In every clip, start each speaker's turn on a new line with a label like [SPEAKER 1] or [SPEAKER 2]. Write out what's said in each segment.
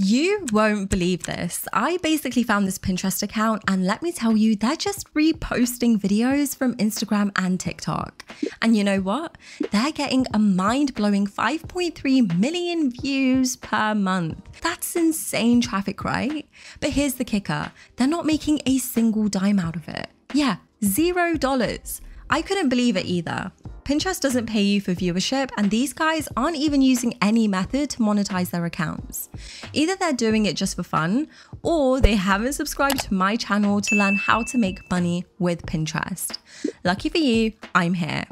[SPEAKER 1] You won't believe this. I basically found this Pinterest account and let me tell you, they're just reposting videos from Instagram and TikTok. And you know what? They're getting a mind-blowing 5.3 million views per month. That's insane traffic, right? But here's the kicker. They're not making a single dime out of it. Yeah, $0. I couldn't believe it either. Pinterest doesn't pay you for viewership, and these guys aren't even using any method to monetize their accounts. Either they're doing it just for fun, or they haven't subscribed to my channel to learn how to make money with Pinterest. Lucky for you, I'm here.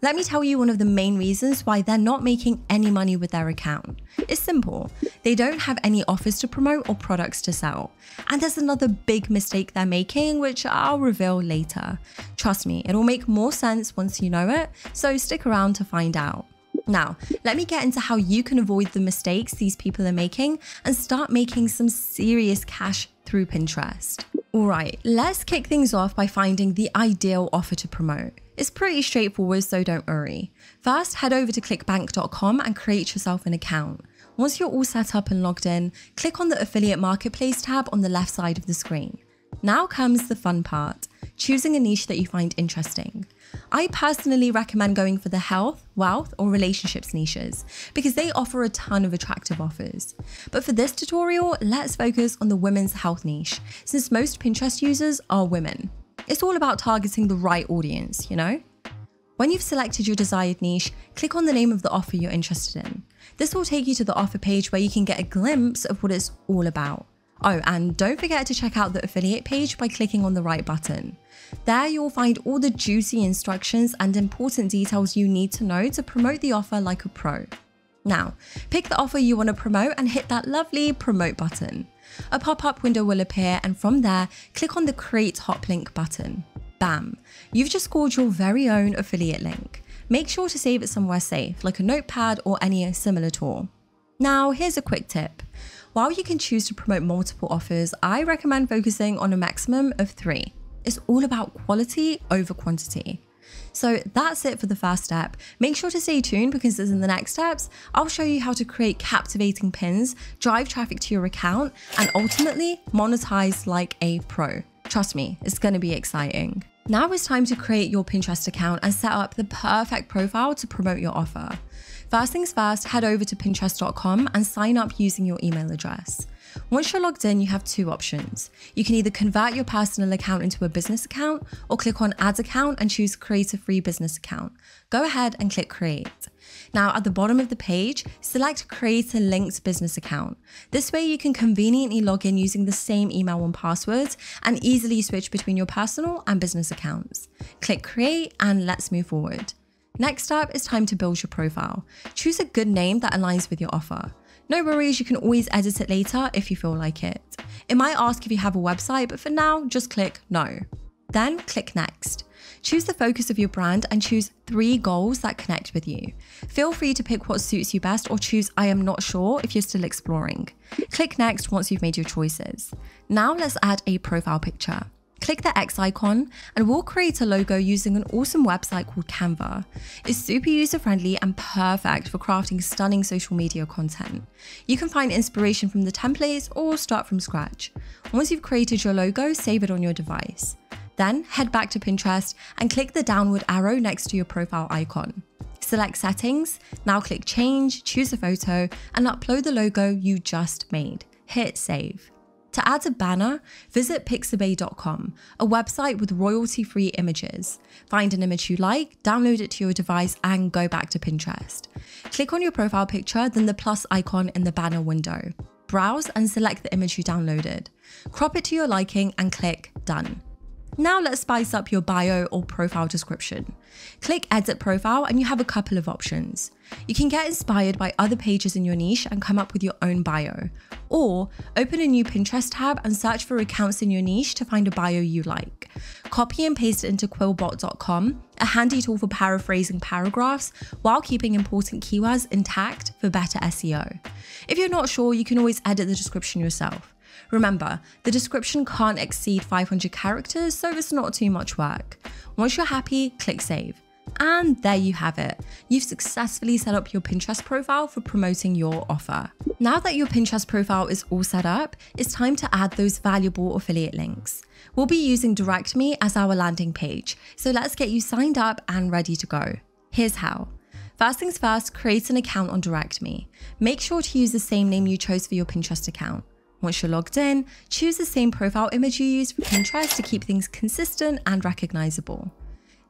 [SPEAKER 1] Let me tell you one of the main reasons why they're not making any money with their account. It's simple. They don't have any offers to promote or products to sell. And there's another big mistake they're making, which I'll reveal later. Trust me, it'll make more sense once you know it, so stick around to find out. Now, let me get into how you can avoid the mistakes these people are making and start making some serious cash through Pinterest. Alright, let's kick things off by finding the ideal offer to promote. It's pretty straightforward, so don't worry. First, head over to clickbank.com and create yourself an account. Once you're all set up and logged in, click on the Affiliate Marketplace tab on the left side of the screen. Now comes the fun part, choosing a niche that you find interesting. I personally recommend going for the health, wealth, or relationships niches because they offer a ton of attractive offers. But for this tutorial, let's focus on the women's health niche, since most Pinterest users are women. It's all about targeting the right audience, you know? When you've selected your desired niche, click on the name of the offer you're interested in. This will take you to the offer page where you can get a glimpse of what it's all about. Oh, and don't forget to check out the affiliate page by clicking on the right button. There you'll find all the juicy instructions and important details you need to know to promote the offer like a pro. Now, pick the offer you want to promote and hit that lovely promote button. A pop-up window will appear, and from there, click on the Create Hot Link button. Bam! You've just scored your very own affiliate link. Make sure to save it somewhere safe, like a notepad or any similar tool. Now, here's a quick tip. While you can choose to promote multiple offers, I recommend focusing on a maximum of 3. It's all about quality over quantity. So that's it for the first step. Make sure to stay tuned because in the next steps, I'll show you how to create captivating pins, drive traffic to your account, and ultimately monetize like a pro. Trust me, it's going to be exciting. Now it's time to create your Pinterest account and set up the perfect profile to promote your offer. First things first, head over to pinterest.com and sign up using your email address. Once you're logged in, you have 2 options. You can either convert your personal account into a business account or click on Add Account and choose Create a Free Business Account. Go ahead and click Create. Now at the bottom of the page, select Create a Linked Business Account. This way you can conveniently log in using the same email and passwords and easily switch between your personal and business accounts. Click Create and let's move forward. Next up, it's time to build your profile. Choose a good name that aligns with your offer. No worries, you can always edit it later if you feel like it. It might ask if you have a website, but for now, just click No. Then click Next. Choose the focus of your brand and choose 3 goals that connect with you. Feel free to pick what suits you best or choose I am not sure if you're still exploring. Click Next once you've made your choices. Now let's add a profile picture. Click the X icon and we'll create a logo using an awesome website called Canva. It's super user-friendly and perfect for crafting stunning social media content. You can find inspiration from the templates or start from scratch. Once you've created your logo, save it on your device. Then head back to Pinterest and click the downward arrow next to your profile icon. Select Settings, now click Change, choose a photo, and upload the logo you just made. Hit Save. To add a banner, visit pixabay.com, a website with royalty-free images. Find an image you like, download it to your device, and go back to Pinterest. Click on your profile picture, then the plus icon in the banner window. Browse and select the image you downloaded. Crop it to your liking and click Done. Now let's spice up your bio or profile description. Click Edit Profile and you have a couple of options. You can get inspired by other pages in your niche and come up with your own bio. Or open a new Pinterest tab and search for accounts in your niche to find a bio you like. Copy and paste it into quillbot.com, a handy tool for paraphrasing paragraphs while keeping important keywords intact for better SEO. If you're not sure, you can always edit the description yourself. Remember, the description can't exceed 500 characters, so it's not too much work. Once you're happy, click Save. And there you have it. You've successfully set up your Pinterest profile for promoting your offer. Now that your Pinterest profile is all set up, it's time to add those valuable affiliate links. We'll be using DirectMe as our landing page, so let's get you signed up and ready to go. Here's how. First things first, create an account on DirectMe. Make sure to use the same name you chose for your Pinterest account. Once you're logged in, choose the same profile image you use for Pinterest to keep things consistent and recognizable.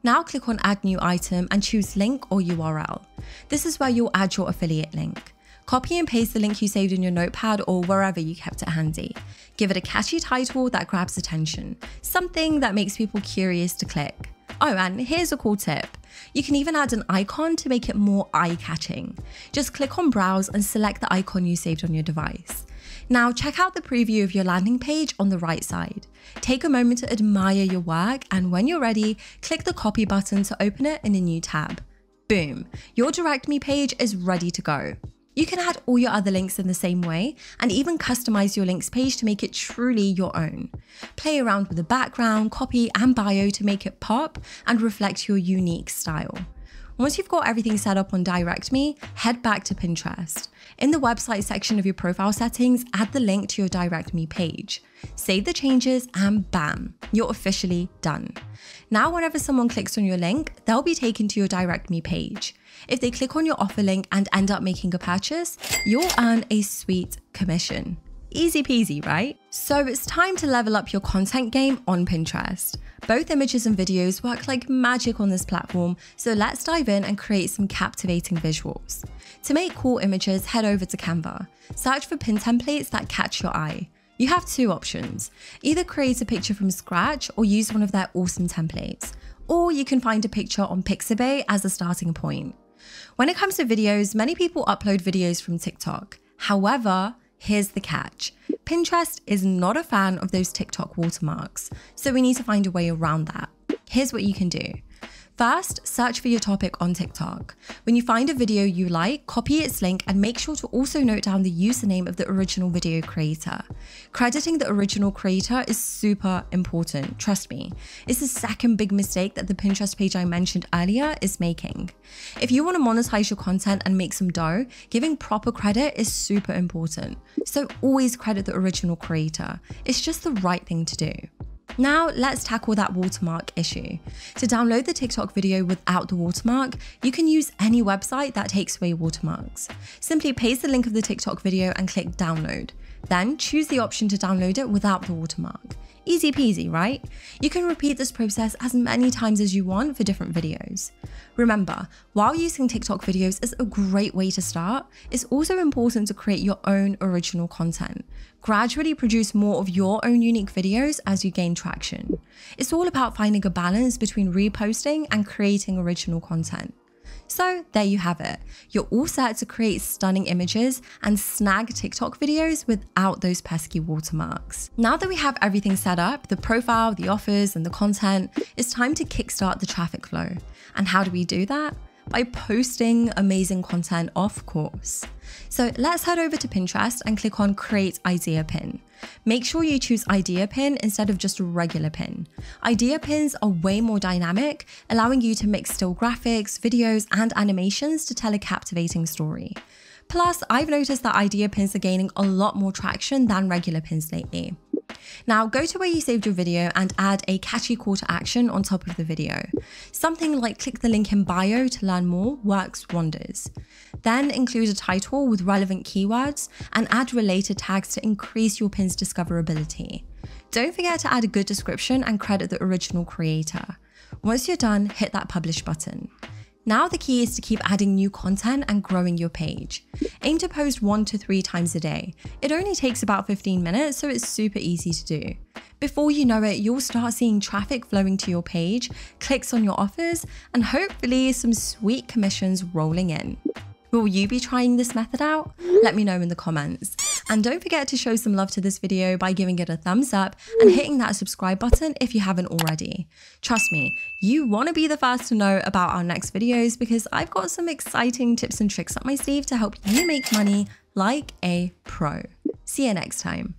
[SPEAKER 1] Now click on Add New Item and choose Link or URL. This is where you'll add your affiliate link. Copy and paste the link you saved in your notepad or wherever you kept it handy. Give it a catchy title that grabs attention, something that makes people curious to click. Oh, and here's a cool tip. You can even add an icon to make it more eye-catching. Just click on Browse and select the icon you saved on your device. Now check out the preview of your landing page on the right side. Take a moment to admire your work, and when you're ready, click the copy button to open it in a new tab. Boom, your DirectMe page is ready to go. You can add all your other links in the same way and even customize your links page to make it truly your own. Play around with the background, copy, and bio to make it pop and reflect your unique style. Once you've got everything set up on DirectMe, head back to Pinterest. In the website section of your profile settings, add the link to your DirectMe page. Save the changes and bam, you're officially done. Now whenever someone clicks on your link, they'll be taken to your DirectMe page. If they click on your offer link and end up making a purchase, you'll earn a sweet commission. Easy peasy, right? So it's time to level up your content game on Pinterest. Both images and videos work like magic on this platform, so let's dive in and create some captivating visuals. To make cool images, head over to Canva. Search for pin templates that catch your eye. You have two options. Either create a picture from scratch or use one of their awesome templates. Or you can find a picture on Pixabay as a starting point. When it comes to videos, many people upload videos from TikTok. However, here's the catch. Pinterest is not a fan of those TikTok watermarks, so we need to find a way around that. Here's what you can do. First, search for your topic on TikTok. When you find a video you like, copy its link and make sure to also note down the username of the original video creator. Crediting the original creator is super important, trust me. It's the second big mistake that the Pinterest page I mentioned earlier is making. If you want to monetize your content and make some dough, giving proper credit is super important. So always credit the original creator. It's just the right thing to do. Now let's tackle that watermark issue. To download the TikTok video without the watermark, you can use any website that takes away watermarks. Simply paste the link of the TikTok video and click download. Then choose the option to download it without the watermark. Easy peasy, right? You can repeat this process as many times as you want for different videos. Remember, while using TikTok videos is a great way to start, it's also important to create your own original content. Gradually produce more of your own unique videos as you gain traction. It's all about finding a balance between reposting and creating original content. So there you have it. You're all set to create stunning images and snag TikTok videos without those pesky watermarks. Now that we have everything set up, the profile, the offers, and the content, it's time to kickstart the traffic flow. And how do we do that? By posting amazing content, of course. So let's head over to Pinterest and click on Create Idea Pin. Make sure you choose Idea Pin instead of just a regular pin. Idea pins are way more dynamic, allowing you to mix still graphics, videos, and animations to tell a captivating story. Plus, I've noticed that idea pins are gaining a lot more traction than regular pins lately. Now go to where you saved your video and add a catchy call to action on top of the video. Something like click the link in bio to learn more works wonders. Then include a title with relevant keywords and add related tags to increase your pin's discoverability. Don't forget to add a good description and credit the original creator. Once you're done, hit that publish button. Now the key is to keep adding new content and growing your page. Aim to post 1 to 3 times a day. It only takes about 15 minutes, so it's super easy to do. Before you know it, you'll start seeing traffic flowing to your page, clicks on your offers, and hopefully some sweet commissions rolling in. Will you be trying this method out? Let me know in the comments. And don't forget to show some love to this video by giving it a thumbs up and hitting that subscribe button if you haven't already. Trust me, you want to be the first to know about our next videos because I've got some exciting tips and tricks up my sleeve to help you make money like a pro. See you next time.